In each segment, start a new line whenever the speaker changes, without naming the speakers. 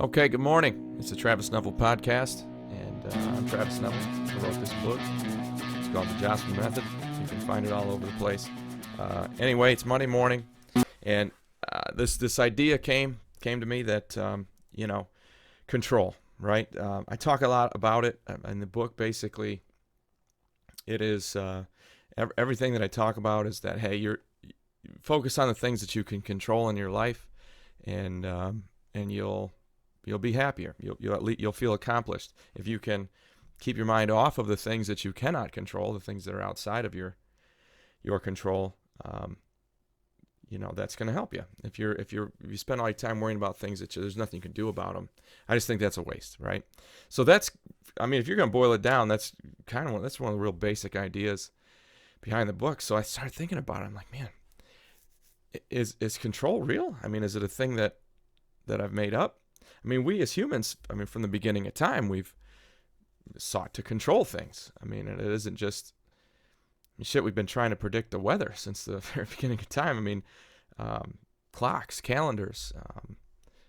Okay, good morning. It's the Travis Neville Podcast, and I'm Travis Neville. I wrote this book. It's called The Jossman Method. You can find it all over the place. Anyway, it's Monday morning, and this idea came to me that, control, right? I talk a lot about it in the book. Basically, it is everything that I talk about is that, hey, you focus on the things that you can control in your life, and you'll be happier. You'll feel accomplished if you can keep your mind off of the things that you cannot control, the things that are outside of your control. That's going to help you. If you spend all your time worrying about things that there's nothing you can do about them, I just think that's a waste, right? So if you're going to boil it down, that's one of the real basic ideas behind the book. So I started thinking about it. I'm like, man, is control real? I mean, is it a thing that I've made up? I mean, we as humans, from the beginning of time, we've sought to control things. I mean, it isn't just we've been trying to predict the weather since the very beginning of time. I mean, clocks, calendars,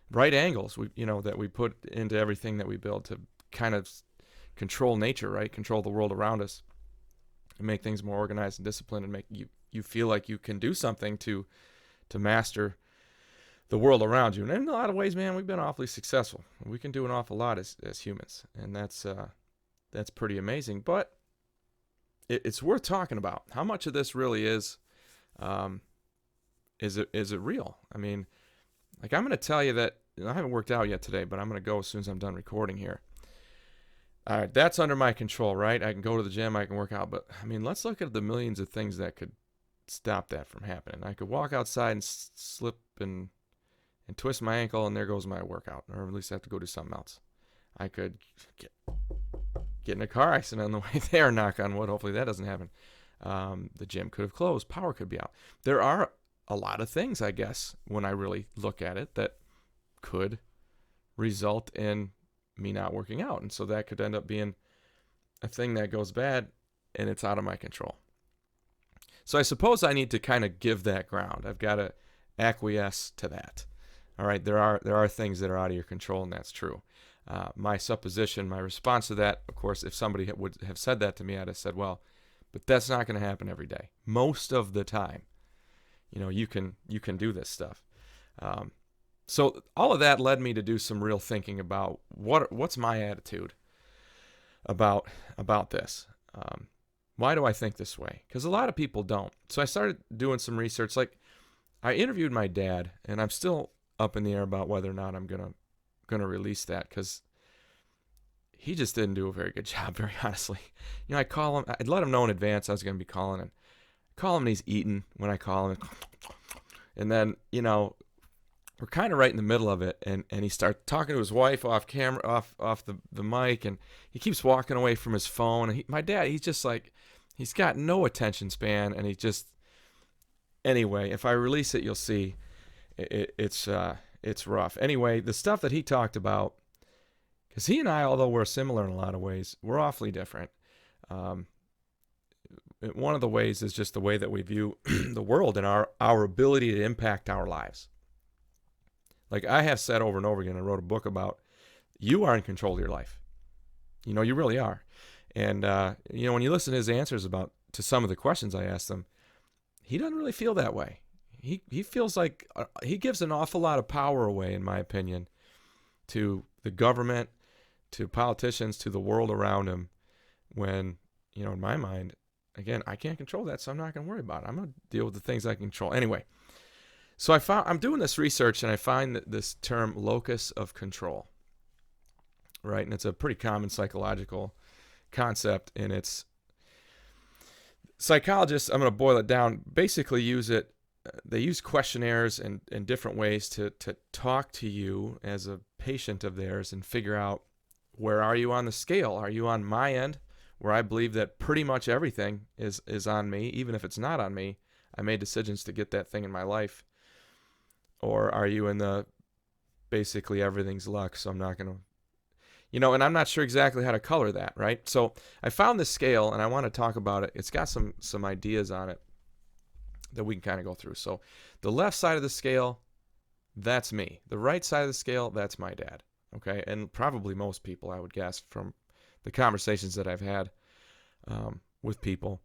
right angles, that we put into everything that we build to kind of control nature, right? Control the world around us and make things more organized and disciplined and make you feel like you can do something to master the world around you. And in a lot of ways, man, we've been awfully successful. We can do an awful lot as humans, and that's pretty amazing. But it's worth talking about. How much of this really is it real? I mean, like, I'm going to tell you that I haven't worked out yet today, but I'm going to go as soon as I'm done recording here. All right, that's under my control, right? I can go to the gym, I can work out, but I mean, let's look at the millions of things that could stop that from happening. I could walk outside and slip and twist my ankle, and there goes my workout, or at least I have to go do something else. I could get in a car accident on the way there, knock on wood. Hopefully that doesn't happen. The gym could have closed. Power could be out. There are a lot of things, I guess, when I really look at it, that could result in me not working out. And so that could end up being a thing that goes bad, and it's out of my control. So I suppose I need to kind of give that ground. I've got to acquiesce to that. All right, there are things that are out of your control, and that's true. My supposition, my response to that, of course, if somebody would have said that to me, I'd have said, well, but that's not going to happen every day. Most of the time, you can do this stuff. So all of that led me to do some real thinking about what's my attitude about this. Why do I think this way? Because a lot of people don't. So I started doing some research. Like, I interviewed my dad, and I'm still up in the air about whether or not I'm gonna release that, because he just didn't do a very good job, very honestly. I call him, I'd let him know in advance I was gonna be calling, and call him and he's eating when I call him, and then we're kind of right in the middle of it, and he starts talking to his wife off camera, off the mic, and he keeps walking away from his phone. And my dad, he's just like, he's got no attention span, and anyway, if I release it, you'll see. It's rough. Anyway, the stuff that he talked about, because he and I, although we're similar in a lot of ways, we're awfully different. One of the ways is just the way that we view the world and our ability to impact our lives. Like I have said over and over again, I wrote a book about, you are in control of your life. You really are. And, when you listen to his answers to some of the questions I asked him, he doesn't really feel that way. He feels like he gives an awful lot of power away, in my opinion, to the government, to politicians, to the world around him, when, in my mind, again, I can't control that, so I'm not going to worry about it. I'm going to deal with the things I can control. Anyway, so I'm doing this research, and I find that this term locus of control, right? And it's a pretty common psychological concept, and it's psychologists, I'm going to boil it down, basically use it. They use questionnaires and different ways to talk to you as a patient of theirs and figure out, where are you on the scale? Are you on my end, where I believe that pretty much everything is on me, even if it's not on me? I made decisions to get that thing in my life. Or are you in the basically everything's luck, so I'm not going to, and I'm not sure exactly how to color that, right? So I found this scale, and I want to talk about it. It's got some ideas on it that we can kind of go through. So the left side of the scale, that's me. The right side of the scale, that's my dad. okay? And probably most people, I would guess, from the conversations that I've had with people.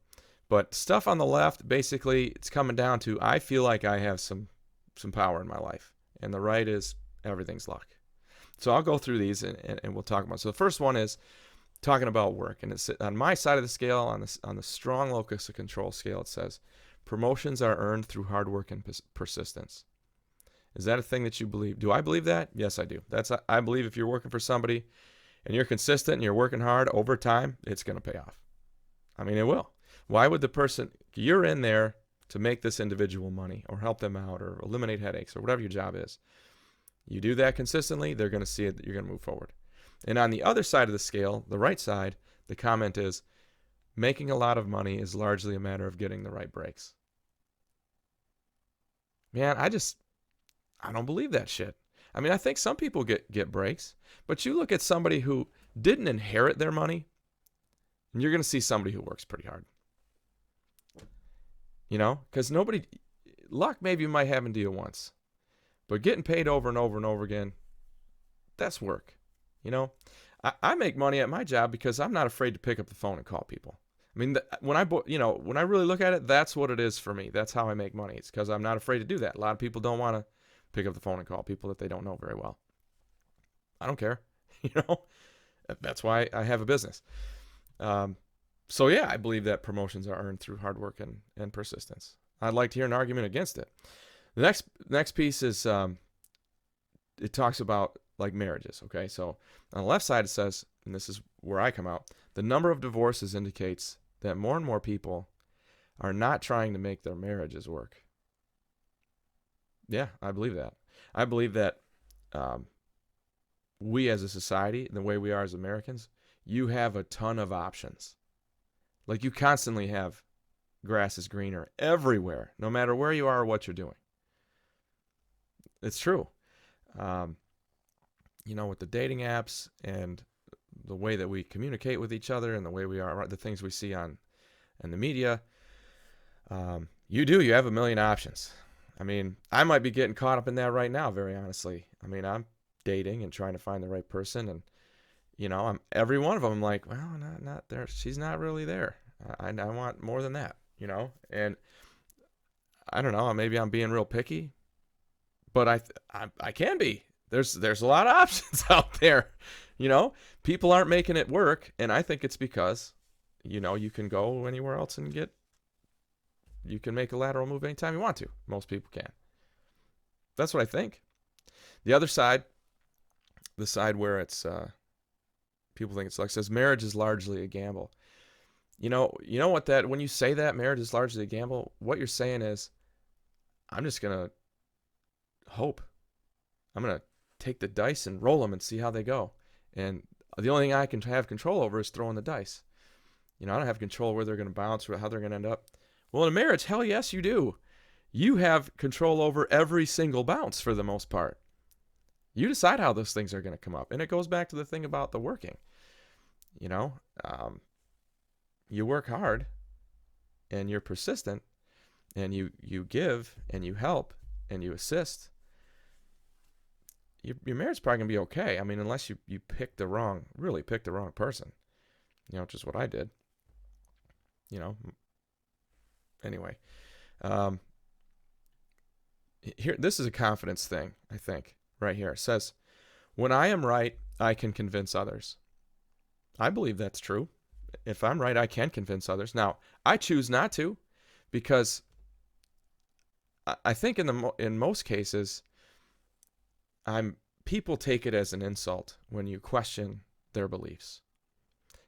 But stuff on the left, basically, it's coming down to I feel like I have some power in my life. And the right is everything's luck. So I'll go through these and we'll talk about it. So the first one is talking about work. And it's on my side of the scale, on the strong locus of control scale, it says promotions are earned through hard work and persistence. Is that a thing that you believe? Do I believe that? Yes, I do. I believe if you're working for somebody and you're consistent and you're working hard over time, it's going to pay off. I mean, it will. Why would the person, you're in there to make this individual money or help them out or eliminate headaches or whatever your job is. You do that consistently, they're going to see it, that you're going to move forward. And on the other side of the scale, the right side, the comment is, making a lot of money is largely a matter of getting the right breaks. Man, I don't believe that shit. I mean, I think some people get breaks, but you look at somebody who didn't inherit their money, and you're going to see somebody who works pretty hard. You know, because luck maybe might happen to you once, but getting paid over and over and over again, that's work. You know, I make money at my job because I'm not afraid to pick up the phone and call people. I mean, when I really look at it, that's what it is for me. That's how I make money. It's because I'm not afraid to do that. A lot of people don't want to pick up the phone and call people that they don't know very well. I don't care. You know, that's why I have a business. So yeah, I believe that promotions are earned through hard work and persistence. I'd like to hear an argument against it. The next piece is it talks about like marriages. Okay, so on the left side it says, and this is where I come out, the number of divorces indicates that more and more people are not trying to make their marriages work. Yeah, I believe that. I believe that we as a society, the way we are as Americans, you have a ton of options. Like you constantly have grass is greener everywhere, no matter where you are or what you're doing. It's true. You know, with the dating apps and the way that we communicate with each other and the way we are, the things we see in the media, you have a million options. I mean, I might be getting caught up in that right now, very honestly. I mean, I'm dating and trying to find the right person, and you know, I'm every one of them. I'm like, well, not there. She's not really there. I want more than that, you know. And I don't know. Maybe I'm being real picky, but I can be. There's a lot of options out there, you know. People aren't making it work, and I think it's because, you know, you can go anywhere else and you can make a lateral move anytime you want to. Most people can. That's what I think. The other side, the side where it's people think it's like, says marriage is largely a gamble. You know what that, when you say that marriage is largely a gamble, what you're saying is, I'm just going to hope. I'm going to take the dice and roll them and see how they go. And the only thing I can have control over is throwing the dice. You know, I don't have control where they're going to bounce or how they're going to end up. Well, in a marriage, hell yes, you do. You have control over every single bounce for the most part. You decide how those things are going to come up. And it goes back to the thing about the working. You know, you work hard and you're persistent and you give and you help and you assist. Your marriage is probably going to be okay. I mean, unless you really pick the wrong person, you know, which is what I did. You know, anyway, here, this is a confidence thing, I think, right here. It says, when I am right, I can convince others. I believe that's true. If I'm right, I can convince others. Now, I choose not to, because I think in most cases, people take it as an insult when you question their beliefs.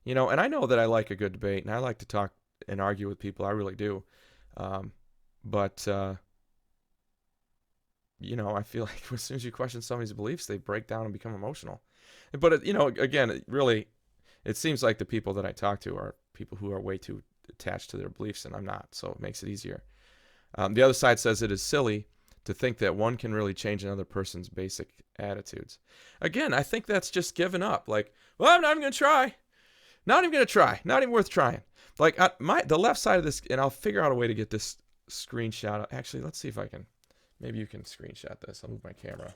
You know, and I know that I like a good debate, and I like to talk and argue with people. I really do. But you know, I feel like as soon as you question somebody's beliefs, they break down and become emotional. But, you know, again, it seems like the people that I talk to are people who are way too attached to their beliefs, and I'm not, so it makes it easier. The other side says it is silly to think that one can really change another person's basic attitudes. Again, I think that's just giving up. Like, well, I'm not even going to try. Not even going to try. Not even worth trying. Like, the left side of this, and I'll figure out a way to get this screenshot. Actually, let's see if I can. Maybe you can screenshot this. I'll move my camera.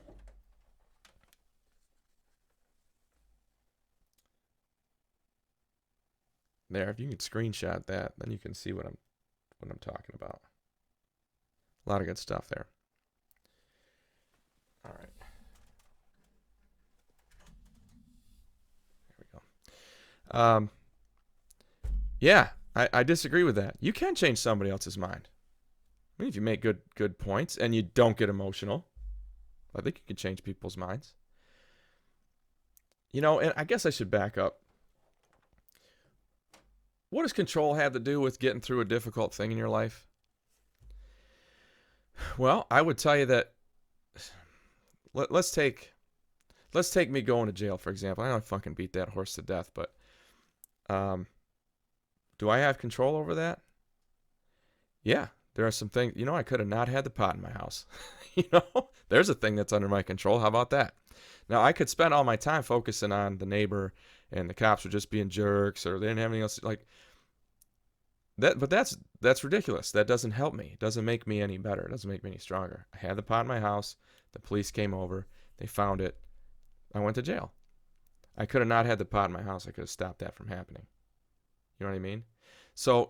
There, if you can screenshot that, then you can see what I'm talking about. A lot of good stuff there. All right. There we go. Yeah, I disagree with that. You can change somebody else's mind. I mean, if you make good points and you don't get emotional, I think you can change people's minds. You know, and I guess I should back up. What does control have to do with getting through a difficult thing in your life? Well, I would tell you that let's take me going to jail, for example. I don't fucking beat that horse to death, but do I have control over that? Yeah, there are some things, I could have not had the pot in my house. There's a thing that's under my control. How about that? Now, I could spend all my time focusing on the neighbor and the cops were just being jerks or they didn't have anything else like that. But that's ridiculous. That doesn't help me. It doesn't make me any better. It doesn't make me any stronger. I had the pot in my house. The police came over. They found it. I went to jail. I could have not had the pot in my house. I could have stopped that from happening. You know what I mean? So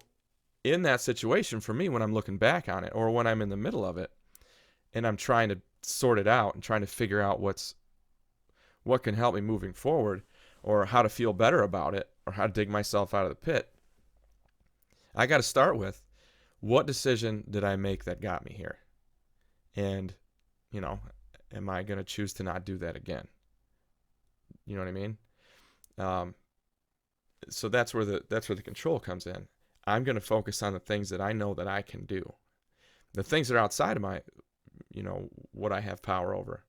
in that situation, for me, when I'm looking back on it or when I'm in the middle of it and I'm trying to sort it out and trying to figure out what can help me moving forward or how to feel better about it or how to dig myself out of the pit, I got to start with what decision did I make that got me here? And, am I going to choose to not do that again? You know what I mean? So that's where the control comes in. I'm going to focus on the things that I know that I can do. The things that are outside of my, what I have power over.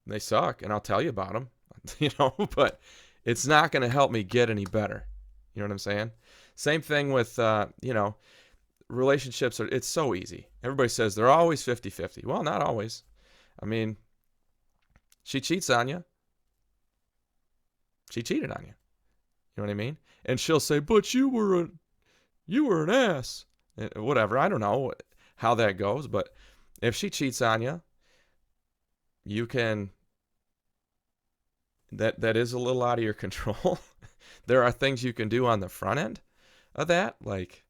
They suck, and I'll tell you about them, but it's not going to help me get any better. You know what I'm saying? Same thing with, relationships. It's so easy. Everybody says they're always 50-50. Well, not always. I mean, she cheats on you. She cheated on you. You know what I mean? And she'll say, but you were an ass. Whatever. I don't know how that goes, but if she cheats on you, you can, that is a little out of your control. There are things you can do on the front end of that. Like,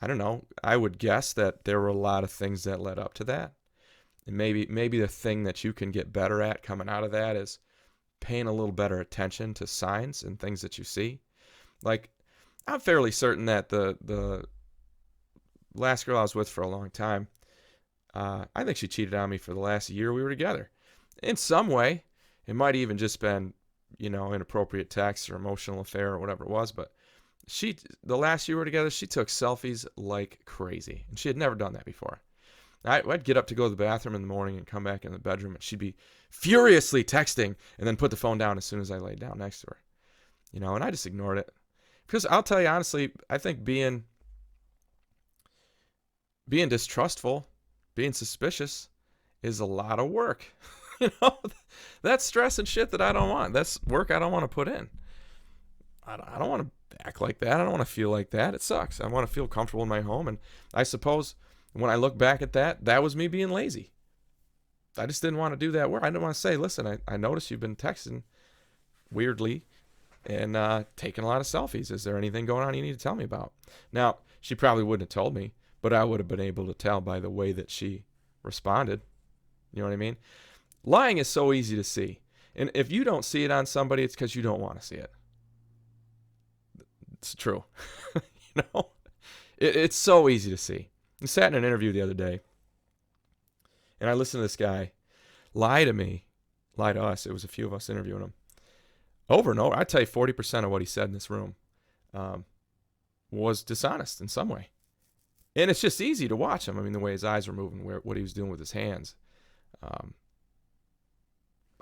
I don't know. I would guess that there were a lot of things that led up to that. And maybe the thing that you can get better at coming out of that is paying a little better attention to signs and things that you see. Like, I'm fairly certain that the last girl I was with for a long time, I think she cheated on me for the last year we were together. In some way, it might even just been, inappropriate text or emotional affair or whatever it was. But the last year we were together, she took selfies like crazy. And she had never done that before. I'd get up to go to the bathroom in the morning and come back in the bedroom, and she'd be furiously texting and then put the phone down as soon as I laid down next to her. And I just ignored it. Because I'll tell you honestly, I think being distrustful, being suspicious is a lot of work. That's stress and shit that I don't want. That's work I don't want to put in. I don't want to act like that. I don't want to feel like that. It sucks. I want to feel comfortable in my home. And I suppose when I look back at that was me being lazy. I just didn't want to do that work. I didn't want to say, listen, I noticed you've been texting weirdly and taking a lot of selfies. Is there anything going on you need to tell me about? Now, she probably wouldn't have told me, but I would have been able to tell by the way that she responded. You know what I mean? Lying is so easy to see. And if you don't see it on somebody, it's because you don't want to see it. It's true. It's so easy to see. I sat in an interview the other day, and I listened to this guy lie to us. It was a few of us interviewing him. Over and over, I tell you 40% of what he said in this room was dishonest in some way. And it's just easy to watch him. I mean, the way his eyes were moving, what he was doing with his hands.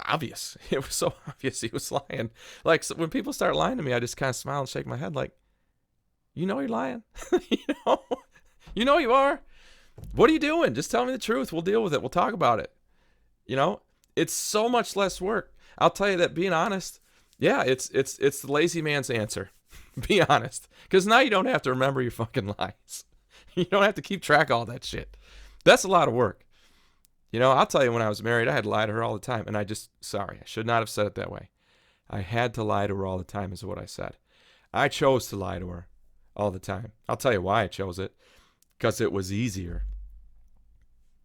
Obvious. It was so obvious he was lying. Like, so when people start lying to me, I just kind of smile and shake my head like, you're lying. You know you are. What are you doing? Just tell me the truth. We'll deal with it. We'll talk about it. It's so much less work. I'll tell you that being honest, yeah, it's the lazy man's answer. Be honest. Because now you don't have to remember your fucking lies. You don't have to keep track of all that shit. That's a lot of work. I'll tell you, when I was married, I had to lie to her all the time. And I should not have said it that way. I had to lie to her all the time is what I said. I chose to lie to her all the time. I'll tell you why I chose it. Because it was easier.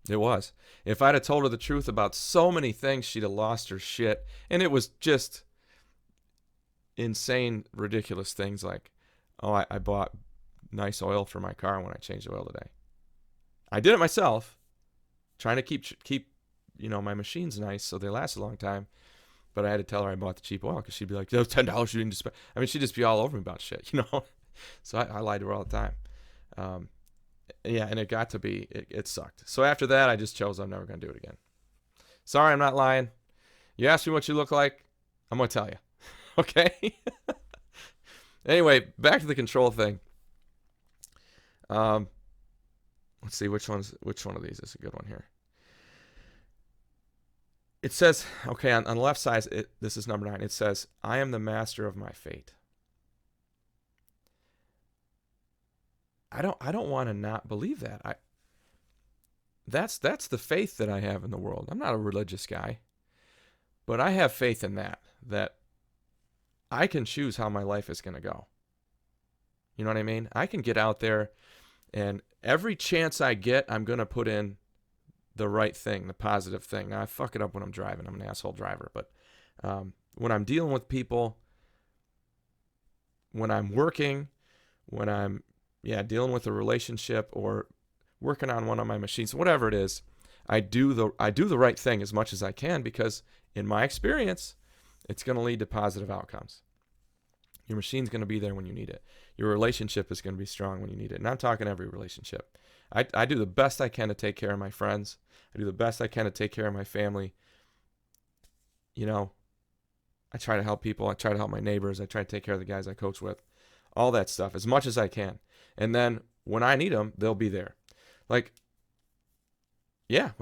It was. If I'd have told her the truth about so many things, she'd have lost her shit. And it was just insane, ridiculous things like, oh, I bought nice oil for my car when I changed the oil today. I did it myself, trying to keep my machines nice so they last a long time. But I had to tell her I bought the cheap oil because she'd be like, "That was $10 you didn't spend." I mean, she'd just be all over me about shit, So I lied to her all the time. Yeah, and it got to be, it sucked. So after that, I just chose I'm never going to do it again. Sorry, I'm not lying. You asked me what you look like, I'm going to tell you. Okay? Anyway, back to the control thing. Let's see which one of these is a good one here. It says, okay, on the left side, this is number 9. It says, I am the master of my fate. I don't want to not believe that. That's the faith that I have in the world. I'm not a religious guy, but I have faith in that I can choose how my life is going to go. You know what I mean? I can get out there, and every chance I get, I'm going to put in the right thing, the positive thing. Now, I fuck it up when I'm driving. I'm an asshole driver, but when I'm dealing with people, when I'm working, when I'm dealing with a relationship or working on one of my machines, whatever it is, I do the right thing as much as I can because in my experience, it's going to lead to positive outcomes. Your machine's going to be there when you need it. Your relationship is going to be strong when you need it. And I'm talking every relationship. I do the best I can to take care of my friends. I do the best I can to take care of my family. I try to help people. I try to help my neighbors. I try to take care of the guys I coach with. All that stuff as much as I can. And then when I need them, they'll be there. When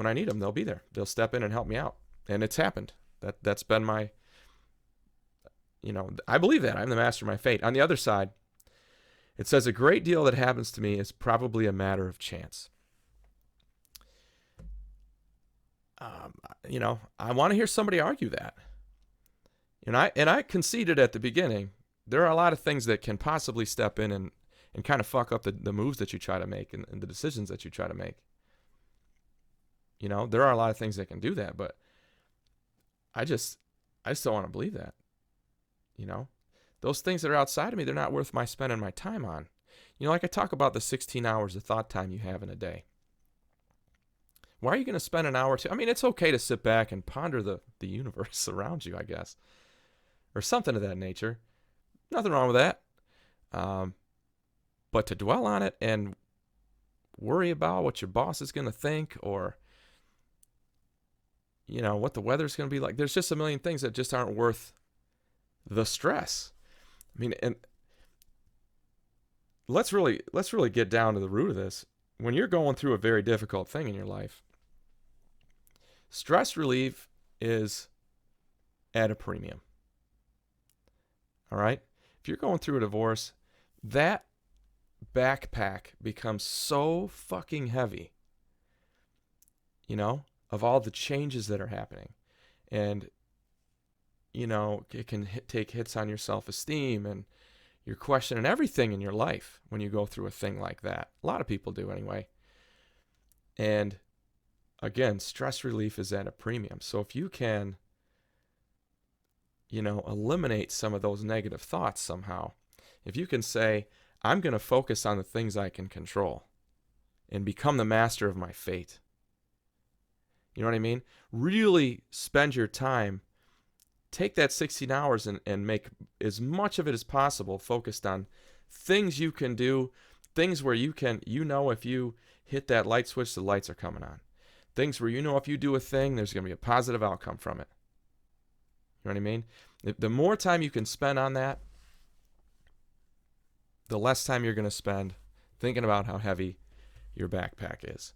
I need them, they'll be there. They'll step in and help me out. And it's happened. That's been my, I believe that. I'm the master of my fate. On the other side, it says a great deal that happens to me is probably a matter of chance. I want to hear somebody argue that. And I conceded at the beginning, there are a lot of things that can possibly step in and kind of fuck up the moves that you try to make and the decisions that you try to make. There are a lot of things that can do that, but I just don't want to believe that. Those things that are outside of me, they're not worth my spending my time on. Like I talk about the 16 hours of thought time you have in a day. Why are you going to spend an hour or two? I mean, it's okay to sit back and ponder the universe around you, I guess, or something of that nature. Nothing wrong with that. But to dwell on it and worry about what your boss is going to think or, what the weather's going to be like. There's just a million things that just aren't worth the stress. I mean, and let's really get down to the root of this. When you're going through a very difficult thing in your life, stress relief is at a premium. All right? If you're going through a divorce, that backpack becomes so fucking heavy, of all the changes that are happening. And, it can take hits on your self-esteem and you're questioning everything in your life when you go through a thing like that. A lot of people do anyway. And again, stress relief is at a premium. So if you can, eliminate some of those negative thoughts somehow, if you can say, I'm going to focus on the things I can control and become the master of my fate. You know what I mean? Really spend your time. Take that 16 hours and make as much of it as possible focused on things you can do, things where you can, if you hit that light switch, the lights are coming on. Things where if you do a thing, there's going to be a positive outcome from it. You know what I mean? The more time you can spend on that, the less time you're going to spend thinking about how heavy your backpack is.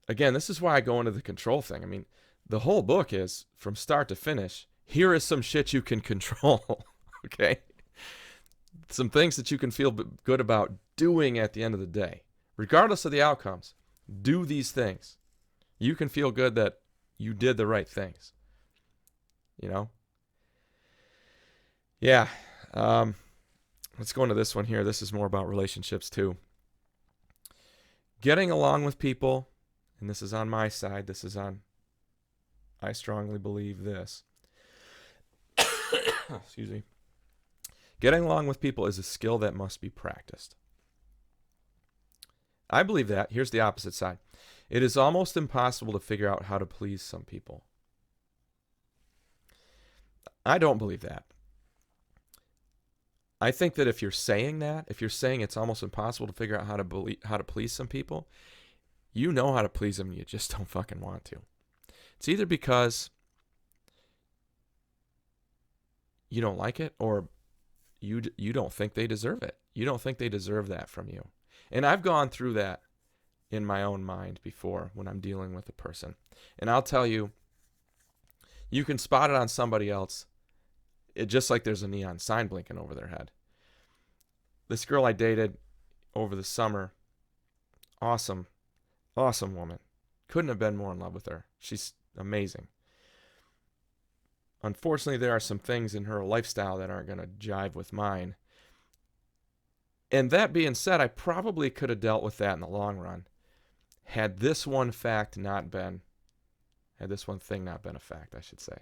Again, this is why I go into the control thing. I mean, the whole book is, from start to finish, here is some shit you can control, okay? Some things that you can feel good about doing at the end of the day. Regardless of the outcomes, do these things. You can feel good that you did the right things, Yeah. Let's go into this one here. This is more about relationships too. Getting along with people, and this is on my side. I strongly believe this. Excuse me. Getting along with people is a skill that must be practiced. I believe that. Here's the opposite side. It is almost impossible to figure out how to please some people. I don't believe that. I think that if you're saying it's almost impossible to figure out how to please some people, you know how to please them, you just don't fucking want to. It's either because you don't like it, or you don't think they deserve it. You don't think they deserve that from you. And I've gone through that in my own mind before when I'm dealing with a person. And I'll tell you, you can spot it on somebody else. It just like there's a neon sign blinking over their head. This girl I dated over the summer, awesome woman. Couldn't have been more in love with her. She's amazing. Unfortunately, there are some things in her lifestyle that aren't going to jive with mine. And that being said, I probably could have dealt with that in the long run had this one thing not been a fact, I should say.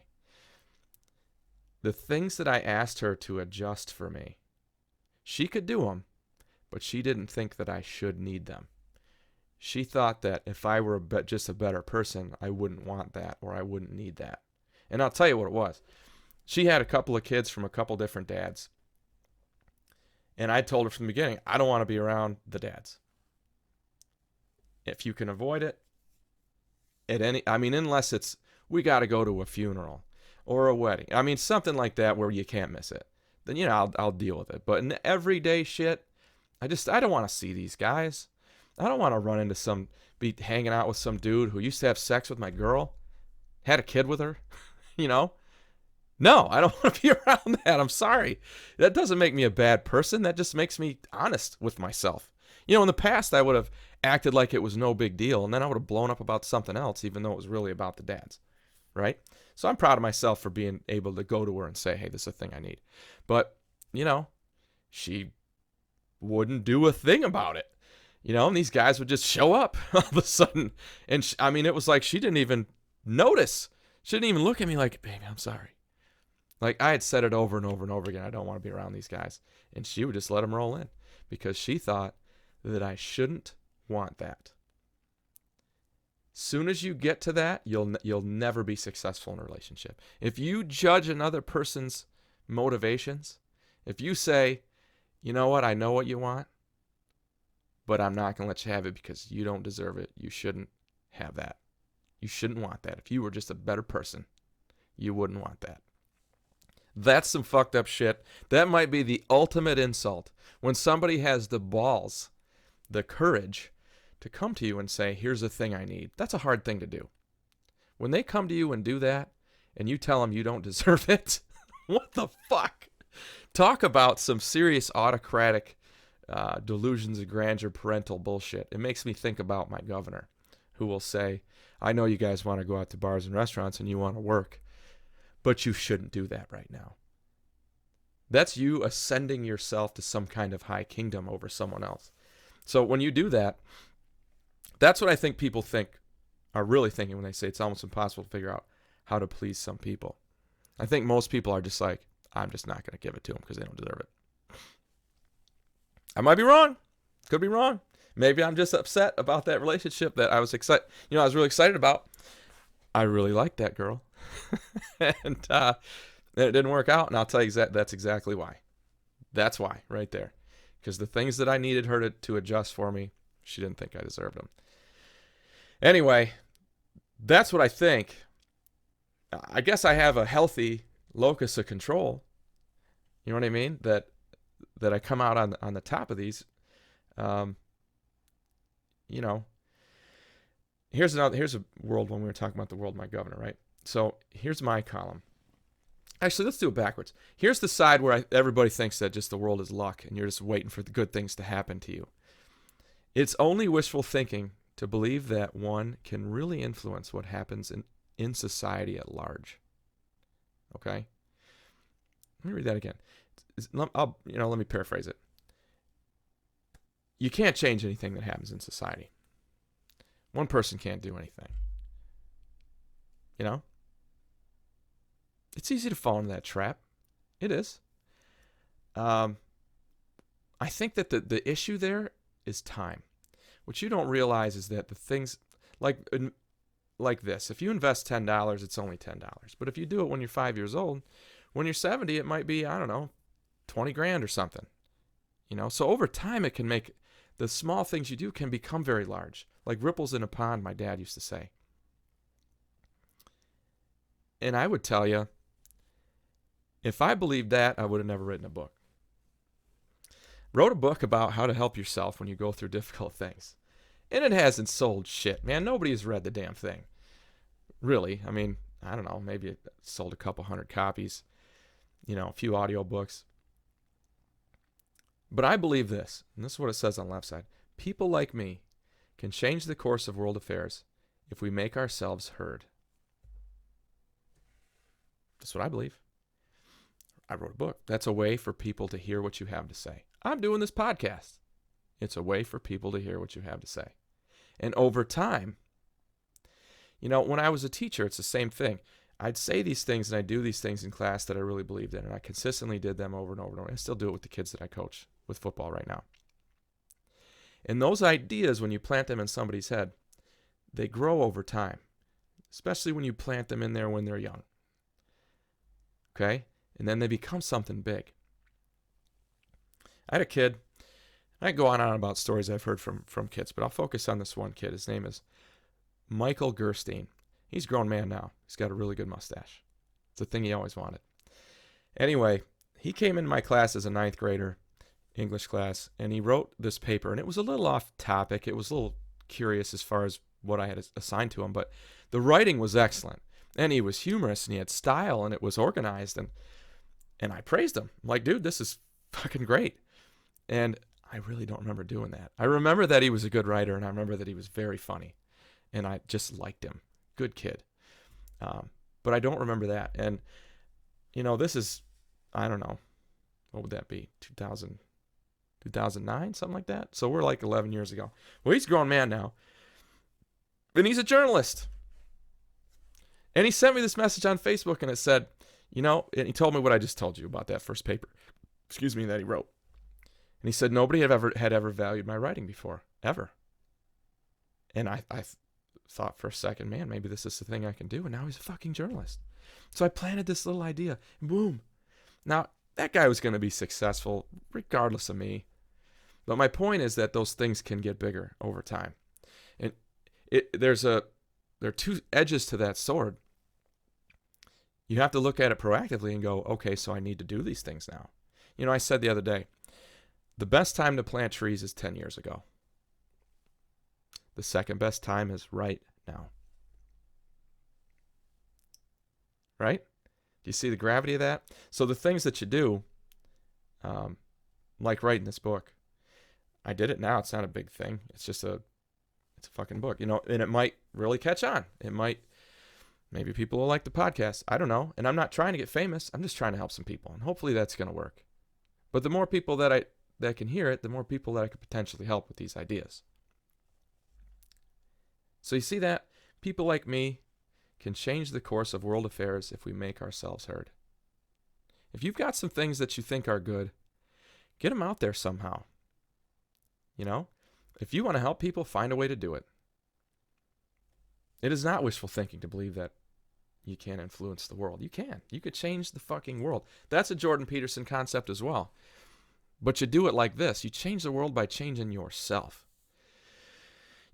The things that I asked her to adjust for me, she could do them, but she didn't think that I should need them. She thought that if I were just a better person, I wouldn't want that, or I wouldn't need that. And I'll tell you what it was. She had a couple of kids from a couple different dads. And I told her from the beginning, I don't want to be around the dads. If you can avoid it, unless it's, we got to go to a funeral or a wedding. Something like that where you can't miss it. Then, I'll deal with it. But in the everyday shit, I don't want to see these guys. I don't want to run into be hanging out with some dude who used to have sex with my girl, had a kid with her, No, I don't want to be around that. I'm sorry. That doesn't make me a bad person. That just makes me honest with myself. In the past, I would have acted like it was no big deal, and then I would have blown up about something else, even though it was really about the dads, right? So I'm proud of myself for being able to go to her and say, hey, this is a thing I need. But, she wouldn't do a thing about it. And these guys would just show up all of a sudden. And, it was like she didn't even notice. She didn't even look at me like, baby, I'm sorry. Like, I had said it over and over and over again, I don't want to be around these guys. And she would just let them roll in because she thought that I shouldn't want that. Soon as you get to that, you'll never be successful in a relationship. If you judge another person's motivations, if you say, you know what, I know what you want, but I'm not going to let you have it because you don't deserve it. You shouldn't have that. You shouldn't want that. If you were just a better person, you wouldn't want that. That's some fucked up shit. That might be the ultimate insult. When somebody has the balls, the courage to come to you and say, here's the thing I need. That's a hard thing to do. When they come to you and do that, and you tell them you don't deserve it, what the fuck? Talk about some serious autocratic delusions of grandeur, parental bullshit. It makes me think about my governor, who will say, I know you guys want to go out to bars and restaurants and you want to work, but you shouldn't do that right now. That's you ascending yourself to some kind of high kingdom over someone else. So when you do that, that's what I think people are really thinking when they say it's almost impossible to figure out how to please some people. I think most people are just like, I'm just not going to give it to them because they don't deserve it. I might be wrong. Could be wrong. Maybe I'm just upset about that relationship that I was I was really excited about. I really liked that girl. And it didn't work out. And I'll tell you that's exactly why. That's why, right there. Because the things that I needed her to adjust for me, she didn't think I deserved them. Anyway, that's what I think. I guess I have a healthy locus of control. You know what I mean? That I come out on the top of these. Here's a world when we were talking about the world, my governor, right? So here's my column. Actually, let's do it backwards. Here's the side where everybody thinks that just the world is luck and you're just waiting for the good things to happen to you. It's only wishful thinking to believe that one can really influence what happens in society at large. Okay? Let me read that again. Let me paraphrase it. You can't change anything that happens in society. One person can't do anything. You know? It's easy to fall into that trap. It is. I think that the issue there is time. What you don't realize is that the things like this, if you invest $10, it's only $10. But if you do it when you're 5 years old, when you're 70, it might be, I don't know, 20 grand or something. You know, so over time it can make the small things you do can become very large, like ripples in a pond, my dad used to say. And I would tell you, if I believed that, I would have never written a book. Wrote a book about how to help yourself when you go through difficult things. And it hasn't sold shit, man. Nobody has read the damn thing. Really. I mean, I don't know. Maybe it sold a couple hundred copies. You know, a few audiobooks. But I believe this, and this is what it says on the left side. People like me can change the course of world affairs if we make ourselves heard. That's what I believe. I wrote a book. That's a way for people to hear what you have to say. I'm doing this podcast. It's a way for people to hear what you have to say. And over time, you know, when I was a teacher, it's the same thing. I'd say these things and I'd do these things in class that I really believed in, and I consistently did them over and over and over. I still do it with the kids that I coach with football right now. And those ideas, when you plant them in somebody's head, they grow over time, especially when you plant them in there when they're young. Okay? And then they become something big. I had a kid. I go on and on about stories I've heard from kids, but I'll focus on this one kid. His name is Michael Gerstein. He's a grown man now. He's got a really good mustache. It's a thing he always wanted. Anyway, he came in my class as a 9th grader, English class, and he wrote this paper, and it was a little off topic. It was a little curious as far as what I had assigned to him, but the writing was excellent, and he was humorous, and he had style, and it was organized, and I praised him. I'm like, dude, this is fucking great. And I really don't remember doing that. I remember that he was a good writer, and I remember that he was very funny, and I just liked him. Good kid. But I don't remember that. And, you know, this is, I don't know, what would that be? 2009, something like that? So we're like 11 years ago. Well, he's a grown man now, and he's a journalist. And he sent me this message on Facebook, and it said, you know, and he told me what I just told you about that first paper, that he wrote. And he said, nobody had ever valued my writing before, ever. And I thought for a second, man, maybe this is the thing I can do. And now he's a fucking journalist. So I planted this little idea, and boom. Now, that guy was going to be successful regardless of me. But my point is that those things can get bigger over time. And there are two edges to that sword. You have to look at it proactively and go, okay, so I need to do these things now. You know, I said the other day, the best time to plant trees is 10 years ago. The second best time is right now. Right? Do you see the gravity of that? So the things that you do, like writing this book, I did it now. It's not a big thing. It's just it's a fucking book, you know, and it might really catch on. Maybe people will like the podcast. I don't know. And I'm not trying to get famous. I'm just trying to help some people. And hopefully that's going to work. But the more people that can hear it, the more people that I could potentially help with these ideas. So you see that? People like me can change the course of world affairs if we make ourselves heard. If you've got some things that you think are good, get them out there somehow. You know? If you want to help people, find a way to do it. It is not wishful thinking to believe that you can't influence the world. You can. You could change the fucking world. That's a Jordan Peterson concept as well. But you do it like this. You change the world by changing yourself.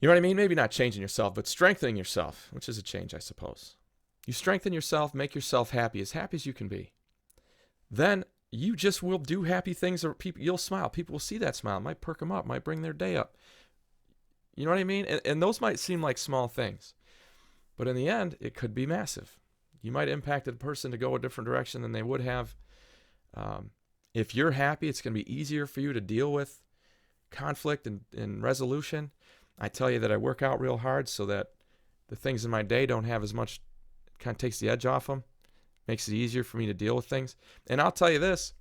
You know what I mean? Maybe not changing yourself, but strengthening yourself, which is a change, I suppose. You strengthen yourself, make yourself happy as you can be. Then you just will do happy things, or you'll smile. People will see that smile. It might perk them up, might bring their day up. You know what I mean? And those might seem like small things. But in the end, it could be massive. You might impact a person to go a different direction than they would have. If you're happy, it's going to be easier for you to deal with conflict and resolution. I tell you that I work out real hard so that the things in my day don't have as much, kind of takes the edge off them. Makes it easier for me to deal with things. And I'll tell you this,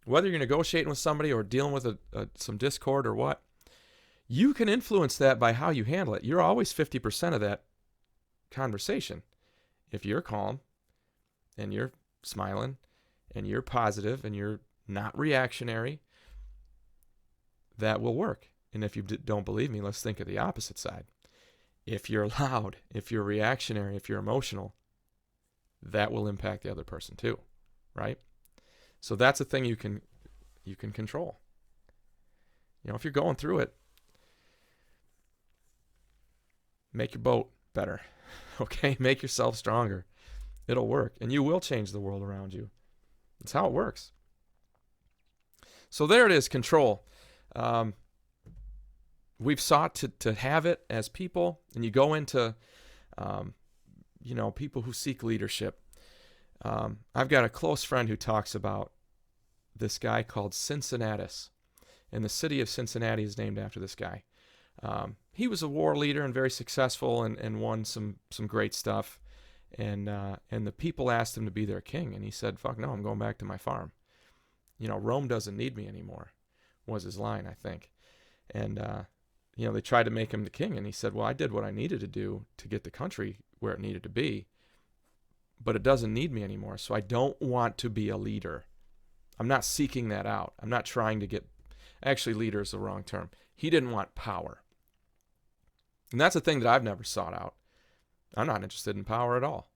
whether you're negotiating with somebody or dealing with some discord or what, you can influence that by how you handle it. You're always 50% of that conversation. If you're calm and you're smiling and you're positive and you're not reactionary, that will work. And if you don't believe me, let's think of the opposite side. If you're loud, if you're reactionary, if you're emotional, that will impact the other person too, right? So that's a thing you can control. If you're going through it, make your boat better, okay? Make yourself stronger. It'll work, and you will change the world around you. That's how it works. So there it is, control. We've sought to have it as people, and you go into, people who seek leadership. I've got a close friend who talks about this guy called Cincinnatus, and the city of Cincinnati is named after this guy. He was a war leader and very successful and won some great stuff. And the people asked him to be their king, and he said, "Fuck no, I'm going back to my farm. Rome doesn't need me anymore," was his line, I think. And they tried to make him the king, and he said, "Well, I did what I needed to do to get the country where it needed to be, but it doesn't need me anymore. So I don't want to be a leader. I'm not seeking that out. I'm not trying to get." Actually, leader is the wrong term. He didn't want power. And that's a thing that I've never sought out. I'm not interested in power at all.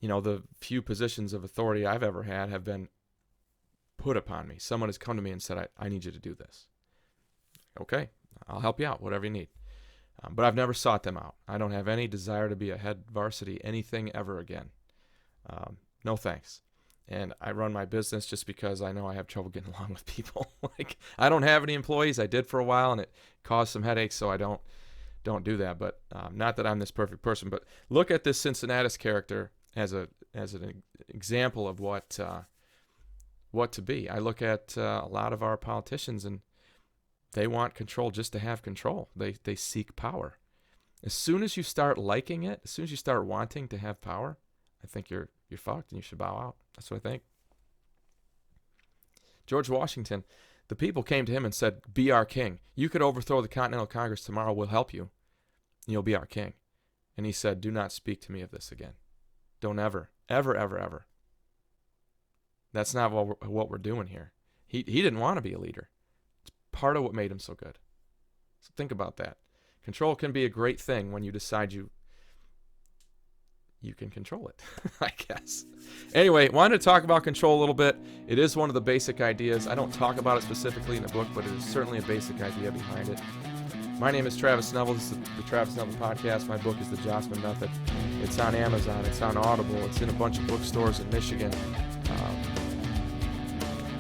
The few positions of authority I've ever had have been put upon me. Someone has come to me and said, I need you to do this. Okay, I'll help you out, whatever you need. But I've never sought them out. I don't have any desire to be a head varsity anything ever again. No thanks. And I run my business just because I know I have trouble getting along with people. I don't have any employees. I did for a while, and it caused some headaches, so I don't do that. But not that I'm this perfect person. But look at this Cincinnatus character as an example of what to be. I look at a lot of our politicians, and they want control just to have control. They seek power. As soon as you start liking it, as soon as you start wanting to have power, I think you're fucked and you should bow out. That's what I think. George Washington, the people came to him and said, "Be our king. You could overthrow the Continental Congress tomorrow. We'll help you. You'll be our king." And he said, "Do not speak to me of this again. Don't ever, ever, ever, ever." That's not what we're doing here. He didn't want to be a leader. It's part of what made him so good. So think about that. Control can be a great thing when you decide you can control it, I guess. Anyway, wanted to talk about control a little bit. It is one of the basic ideas. I don't talk about it specifically in the book, but it is certainly a basic idea behind it. My name is Travis Neville. This is the Travis Neville Podcast. My book is The Jossman Method. It's on Amazon. It's on Audible. It's in a bunch of bookstores in Michigan.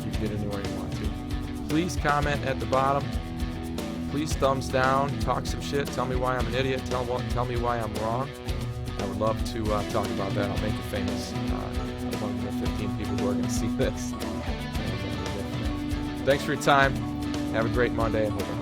You can get it anywhere you want to. Please comment at the bottom. Please thumbs down. Talk some shit. Tell me why I'm an idiot. Tell me why I'm wrong. I would love to talk about that. I'll make you famous among the 15 people who are going to see this. Thanks for your time. Have a great Monday, and we'll